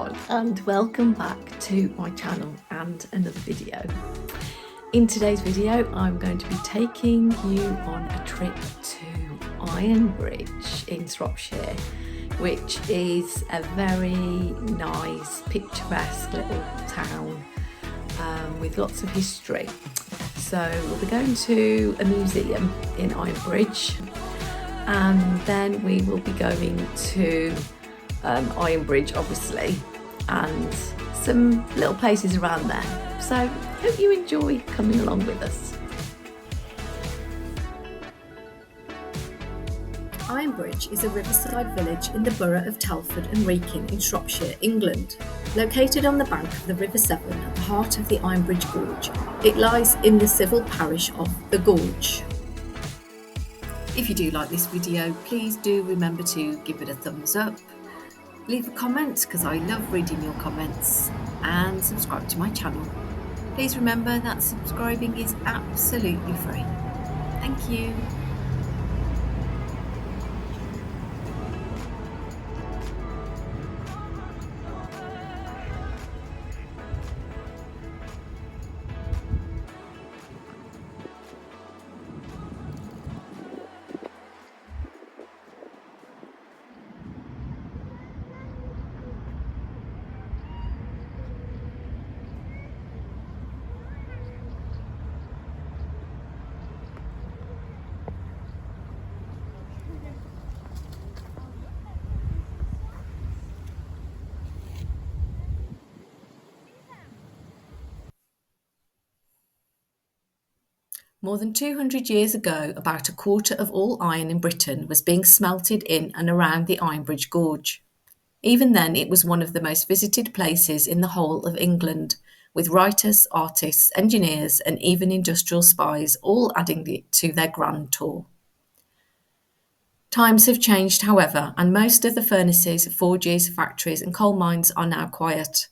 everyone, and welcome back to my channel and another video. In today's video I'm going to be taking you on a trip to Ironbridge in Shropshire, which is a very nice picturesque little town with lots of history. So we'll be going to a museum in Ironbridge, and then we will be going to Ironbridge obviously, and some little places around there. So hope you enjoy coming along with us. Ironbridge is a riverside village in the borough of Telford and Wrekin in Shropshire, England. Located on the bank of the River Severn at the heart of the Ironbridge Gorge, it lies in the civil parish of the Gorge. If you do like this video, please do remember to give it a thumbs up, leave a comment because I love reading your comments, and subscribe to my channel. Please remember that subscribing is absolutely free. Thank you. More than 200 years ago, about a quarter of all iron in Britain was being smelted in and around the Ironbridge Gorge. Even then, it was one of the most visited places in the whole of England, with writers, artists, engineers, and even industrial spies all adding it to their grand tour. Times have changed, however, and most of the furnaces, forges, factories, and coal mines are now quiet,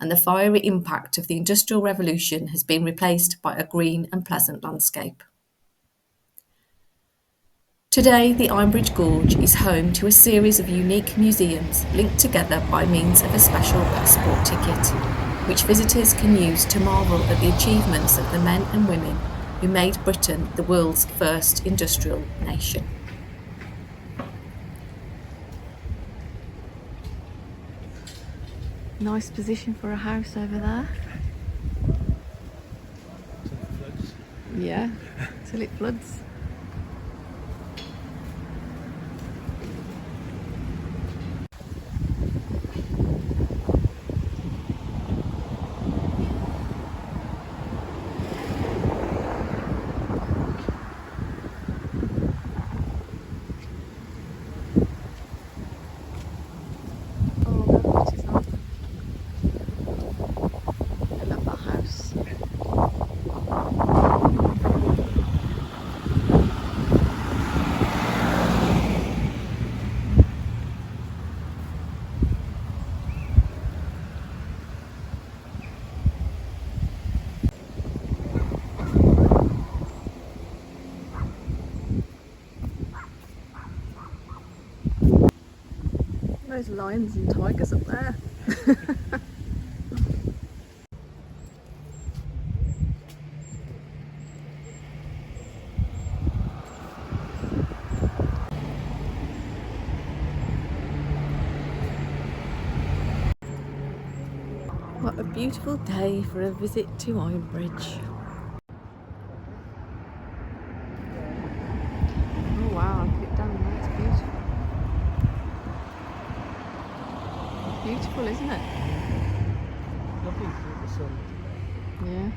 and the fiery impact of the Industrial Revolution has been replaced by a green and pleasant landscape. Today, the Ironbridge Gorge is home to a series of unique museums linked together by means of a special passport ticket, which visitors can use to marvel at the achievements of the men and women who made Britain the world's first industrial nation. Nice position for a house over there. Yeah, till it floods. Those lions and tigers up there. What a beautiful day for a visit to Ironbridge. Oh wow, look at it down there, it's beautiful. Beautiful, isn't it? Lovely through the sun. Yeah.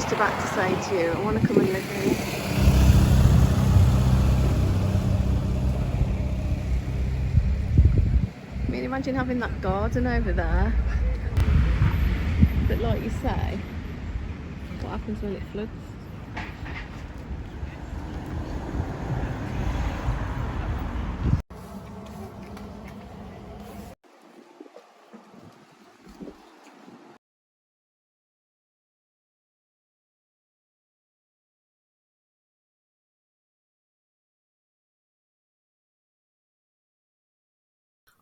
just about to say to you, I want to come and live here. I mean, imagine having that garden over there. But like you say, what happens when it floods?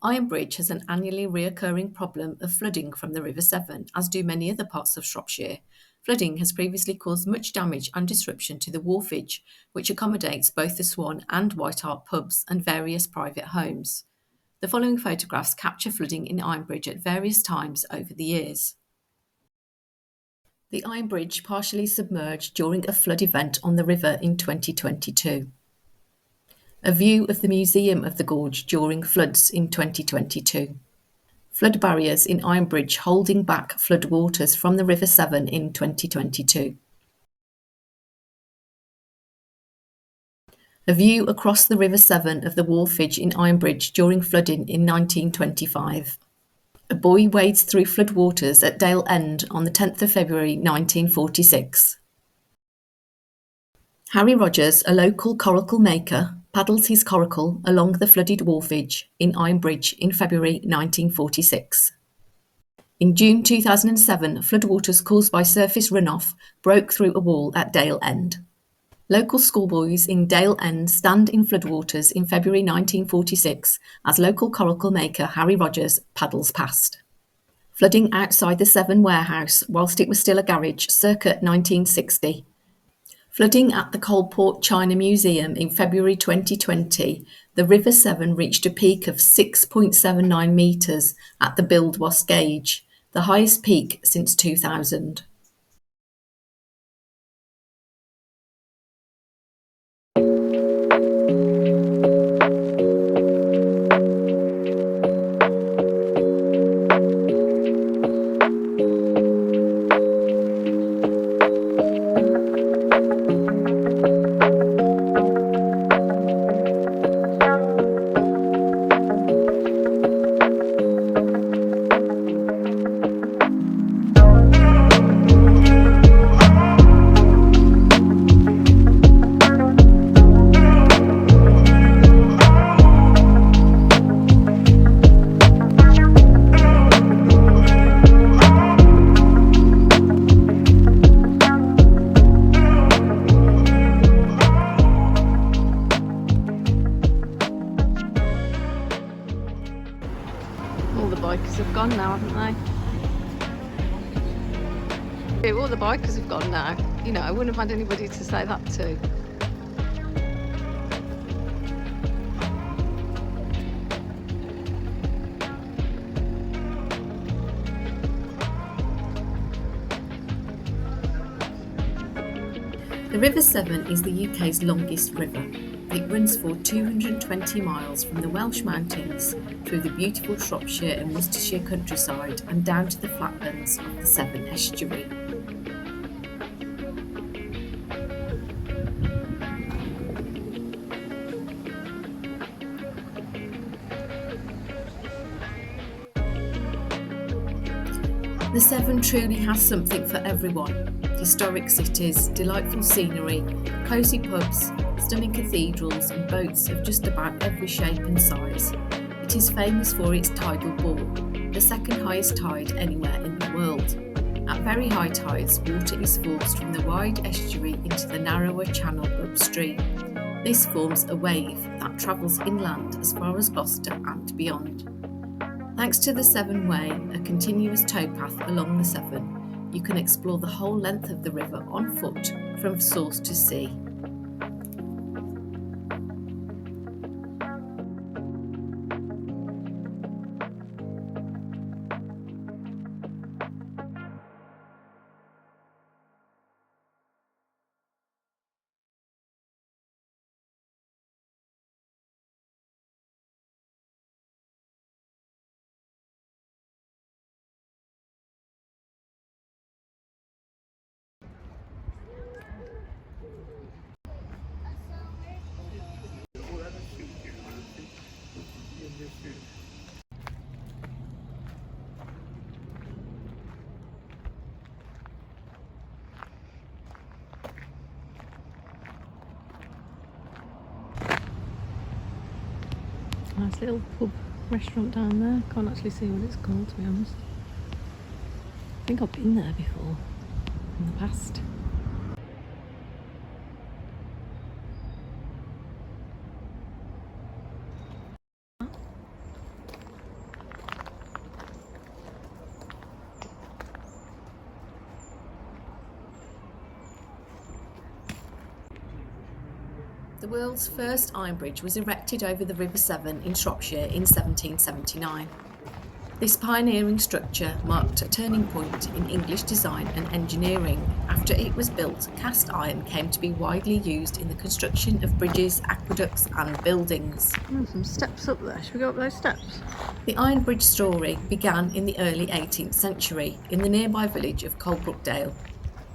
Ironbridge has an annually reoccurring problem of flooding from the River Severn, as do many other parts of Shropshire. Flooding has previously caused much damage and disruption to the wharfage, which accommodates both the Swan and White Hart pubs and various private homes. The following photographs capture flooding in Ironbridge at various times over the years. The Ironbridge partially submerged during a flood event on the river in 2022. A view of the Museum of the Gorge during floods in 2022. Flood barriers in Ironbridge holding back floodwaters from the River Severn in 2022. A view across the River Severn of the wharfage in Ironbridge during flooding in 1925. A boy wades through floodwaters at Dale End on the 10th of February 1946. Harry Rogers, a local coracle maker, paddles his coracle along the flooded wharfage in Ironbridge in February 1946. In June 2007, floodwaters caused by surface runoff broke through a wall at Dale End. Local schoolboys in Dale End stand in floodwaters in February 1946 as local coracle maker Harry Rogers paddles past. Flooding outside the Severn warehouse whilst it was still a garage circa 1960. Flooding at the Coalport China Museum in February 2020, the River Severn reached a peak of 6.79 metres at the Buildwas gauge, the highest peak since 2000. All the bikers have gone now, haven't they? All the bikers have gone now. You know, I wouldn't have had anybody to say that to. The River Severn is the UK's longest river. It runs for 220 miles from the Welsh Mountains through the beautiful Shropshire and Worcestershire countryside and down to the flatlands of the Severn estuary. The Severn truly has something for everyone. Historic cities, delightful scenery, cosy pubs, stunning cathedrals and boats of just about every shape and size. It is famous for its tidal bore, the second highest tide anywhere in the world. At very high tides, water is forced from the wide estuary into the narrower channel upstream. This forms a wave that travels inland as far as Gloucester and beyond. Thanks to the Severn Way, a continuous towpath along the Severn, you can explore the whole length of the river on foot from source to sea. Nice little pub restaurant down there. Can't actually see what it's called, to be honest. I think I've been there before in the past. The world's first iron bridge was erected over the River Severn in Shropshire in 1779. This pioneering structure marked a turning point in English design and engineering. After it was built, cast iron came to be widely used in the construction of bridges, aqueducts and buildings. Some steps up there. Should we go up those steps? The Iron Bridge story began in the early 18th century in the nearby village of Coalbrookdale.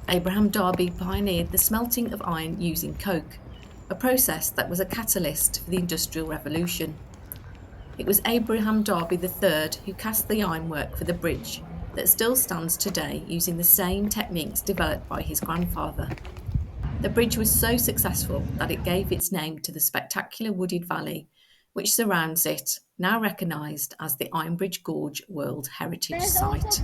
Abraham Darby pioneered the smelting of iron using coke, a process that was a catalyst for the Industrial Revolution. It was Abraham Darby III who cast the ironwork for the bridge that still stands today using the same techniques developed by his grandfather. The bridge was so successful that it gave its name to the spectacular wooded valley which surrounds it, now recognised as the Ironbridge Gorge World Heritage Site.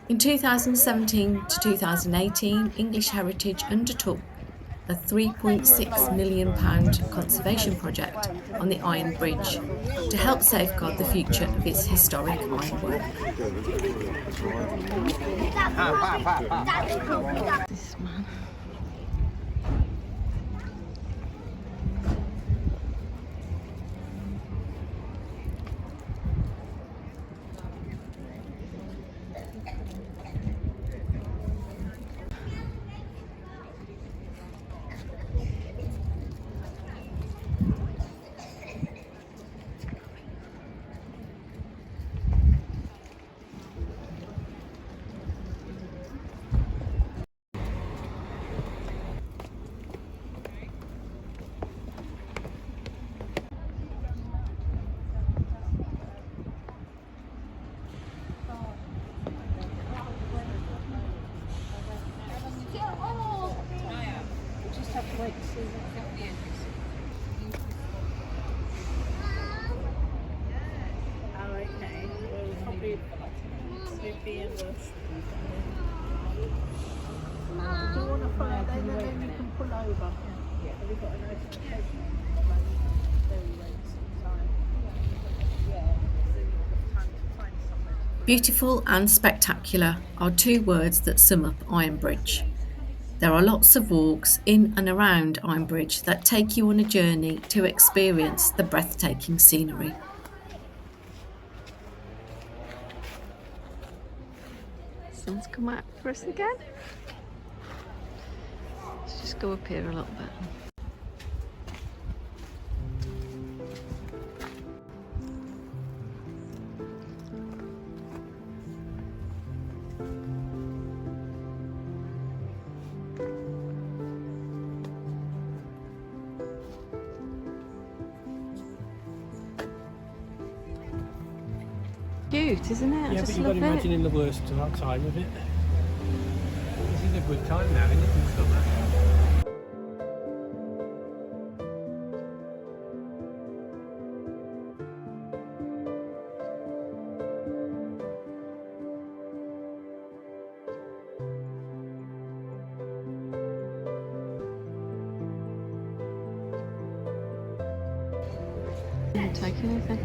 In 2017 to 2018, English Heritage undertook a £3.6 million conservation project on the Iron Bridge to help safeguard the future of its historic ironwork. This man. Do you want to follow it then and you can pull over? Yeah. Have you got a notification? Beautiful and spectacular are two words that sum up Ironbridge. There are lots of walks in and around Ironbridge that take you on a journey to experience the breathtaking scenery. Sun's come out for us again. Let's just go up here a little bit. Cute, isn't it? Yeah, but you've got to imagine in the worst time of it. This is a good time now, isn't it, in summer? Not taking anything.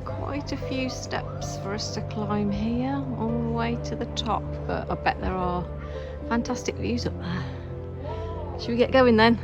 Quite a few steps for us to climb here all the way to the top, but I bet there are fantastic views up there. Should we get going then?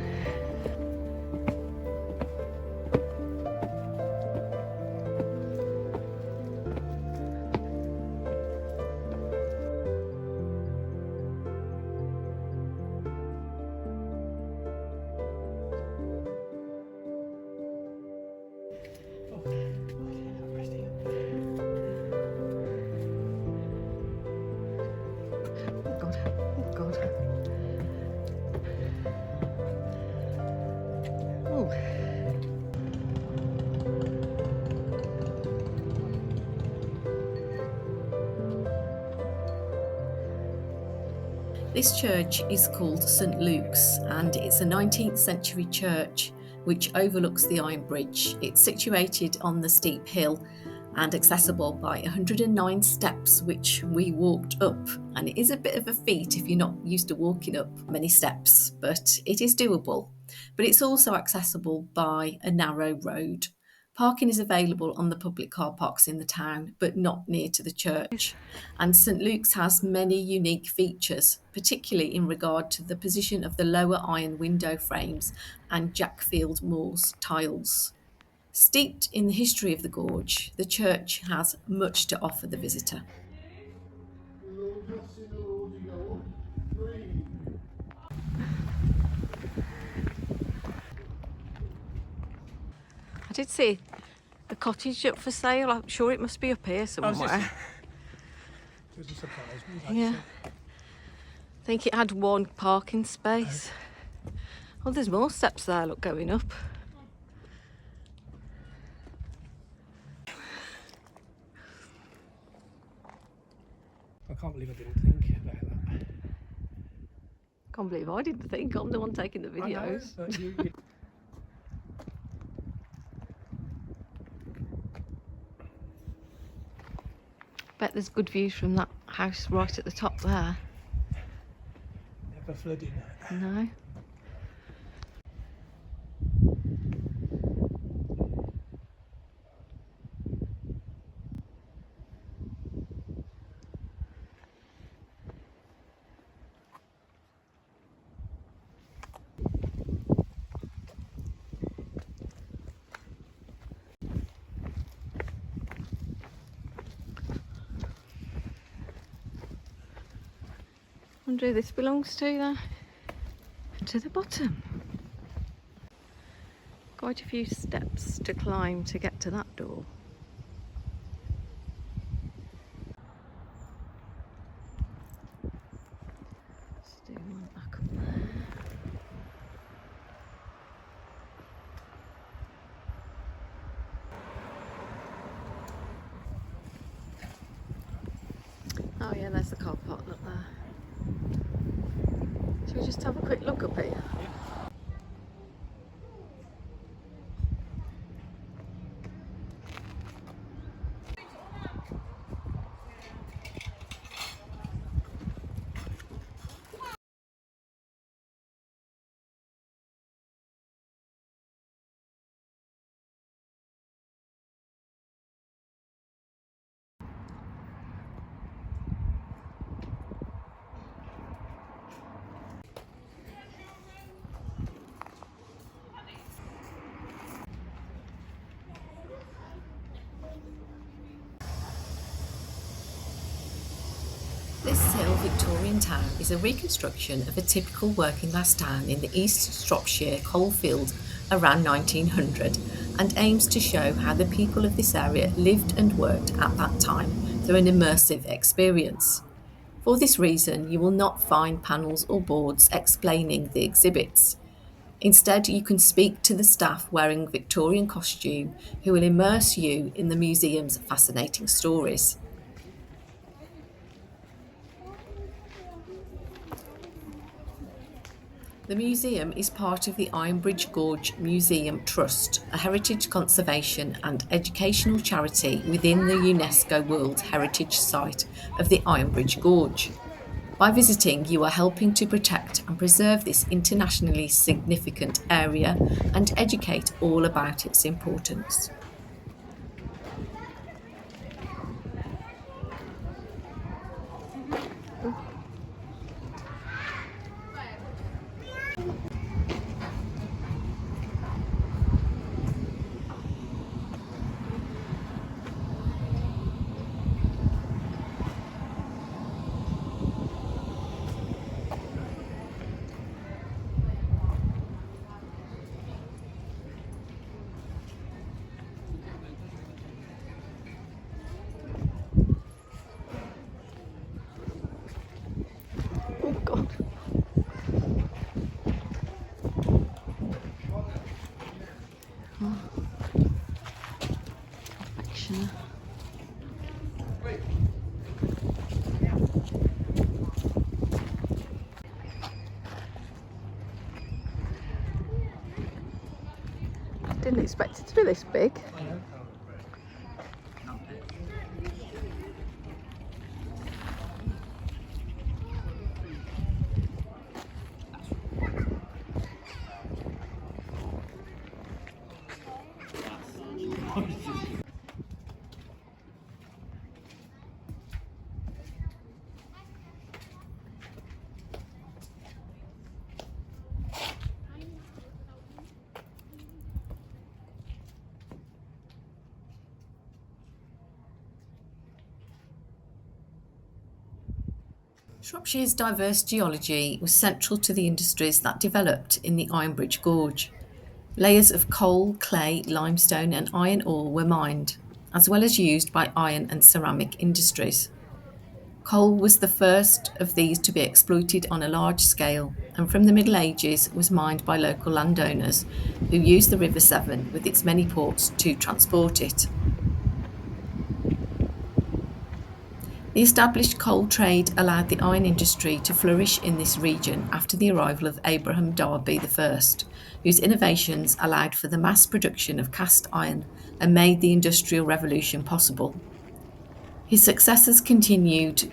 This church is called St Luke's and it's a 19th century church which overlooks the Iron Bridge. It's situated on the steep hill and accessible by 109 steps which we walked up, and it is a bit of a feat if you're not used to walking up many steps, but it is doable. But it's also accessible by a narrow road. Parking is available on the public car parks in the town, but not near to the church. And St Luke's has many unique features, particularly in regard to the position of the lower iron window frames and Jackfield tiles. Steeped in the history of the gorge, the church has much to offer the visitor. I did see a cottage up for sale. I'm sure it must be up here somewhere. Doesn't surprise me. Yeah. I think it had one parking space. Oh, there's more steps there, look, going up. I can't believe I didn't think about that. Can't believe I didn't think. I'm the one taking the videos. I know, but you... Bet there's good views from that house right at the top there. Never flooding. No. Wonder who this belongs to there. To the bottom. Quite a few steps to climb to get to that door. Let's do one back up there. Oh yeah, there's the car park, look there. Shall we just have a quick look up here? This hill Victorian town is a reconstruction of a typical working class town in the East Shropshire coalfield around 1900 and aims to show how the people of this area lived and worked at that time through an immersive experience. For this reason, you will not find panels or boards explaining the exhibits. Instead, you can speak to the staff wearing Victorian costume who will immerse you in the museum's fascinating stories. The museum is part of the Ironbridge Gorge Museum Trust, a heritage conservation and educational charity within the UNESCO World Heritage Site of the Ironbridge Gorge. By visiting, you are helping to protect and preserve this internationally significant area and educate all about its importance. Didn't expect it to be this big. Shropshire's diverse geology was central to the industries that developed in the Ironbridge Gorge. Layers of coal, clay, limestone and iron ore were mined, as well as used by iron and ceramic industries. Coal was the first of these to be exploited on a large scale, and from the Middle Ages was mined by local landowners who used the River Severn with its many ports to transport it. The established coal trade allowed the iron industry to flourish in this region after the arrival of Abraham Darby I, whose innovations allowed for the mass production of cast iron and made the Industrial Revolution possible. His successors continued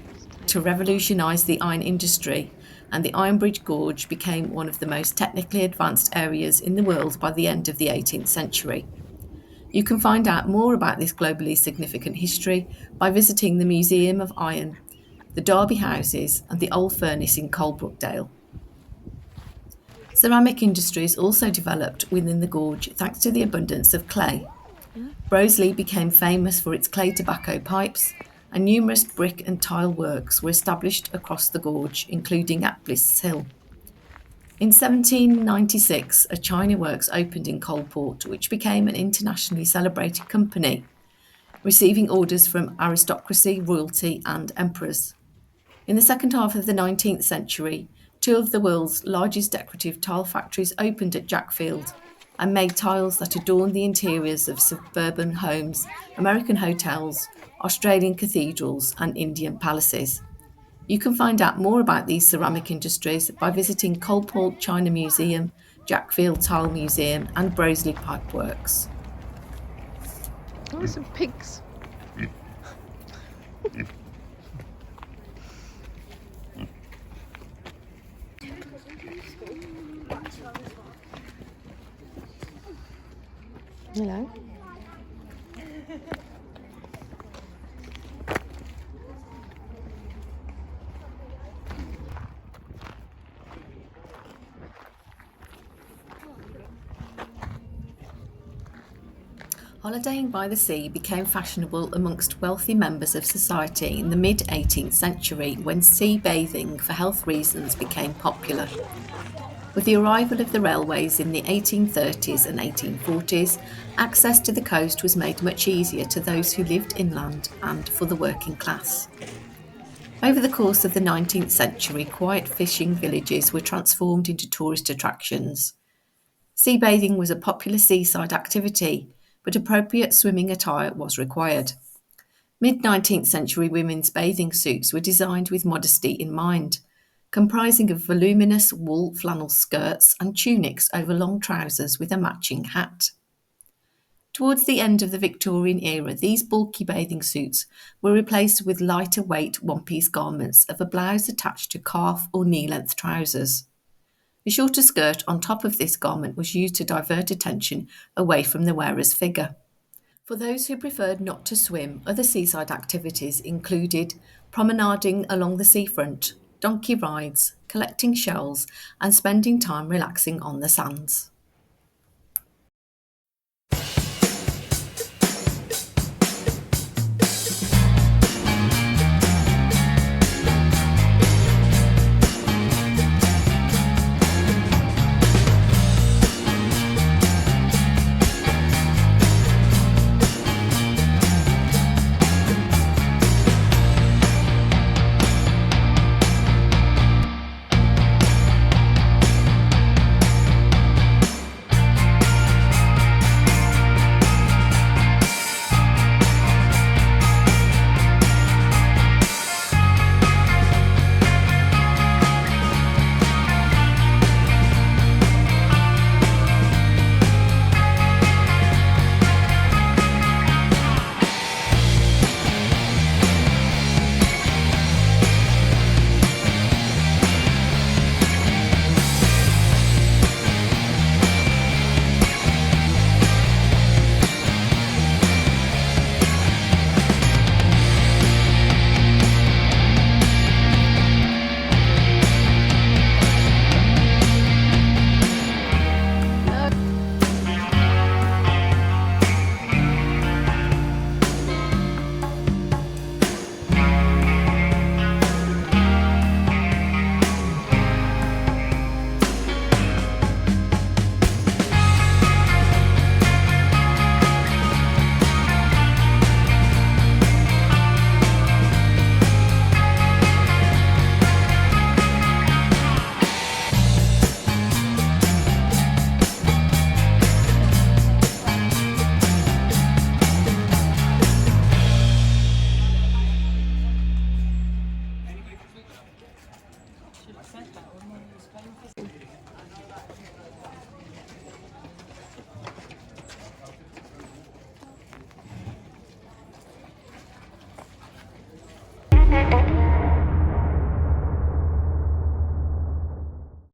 to revolutionise the iron industry, and the Ironbridge Gorge became one of the most technically advanced areas in the world by the end of the 18th century. You can find out more about this globally significant history by visiting the Museum of Iron, the Darby Houses and the Old Furnace in Coalbrookdale. Ceramic industries also developed within the gorge thanks to the abundance of clay. Broseley became famous for its clay tobacco pipes, and numerous brick and tile works were established across the gorge, including at Blists Hill. In 1796, a china works opened in Coalport, which became an internationally celebrated company, receiving orders from aristocracy, royalty and emperors. In the second half of the 19th century, two of the world's largest decorative tile factories opened at Jackfield and made tiles that adorn the interiors of suburban homes, American hotels, Australian cathedrals and Indian palaces. You can find out more about these ceramic industries by visiting Coalport China Museum, Jackfield Tile Museum and Broseley Pipeworks. Oh, some pigs. Hello. Holidaying by the sea became fashionable amongst wealthy members of society in the mid-18th century when sea bathing for health reasons became popular. With the arrival of the railways in the 1830s and 1840s, access to the coast was made much easier to those who lived inland and for the working class. Over the course of the 19th century, quiet fishing villages were transformed into tourist attractions. Sea bathing was a popular seaside activity, but appropriate swimming attire was required. Mid-19th century women's bathing suits were designed with modesty in mind, comprising of voluminous wool flannel skirts and tunics over long trousers with a matching hat. Towards the end of the Victorian era, these bulky bathing suits were replaced with lighter weight one-piece garments of a blouse attached to calf or knee-length trousers. The shorter skirt on top of this garment was used to divert attention away from the wearer's figure. For those who preferred not to swim, other seaside activities included promenading along the seafront, donkey rides, collecting shells, and spending time relaxing on the sands.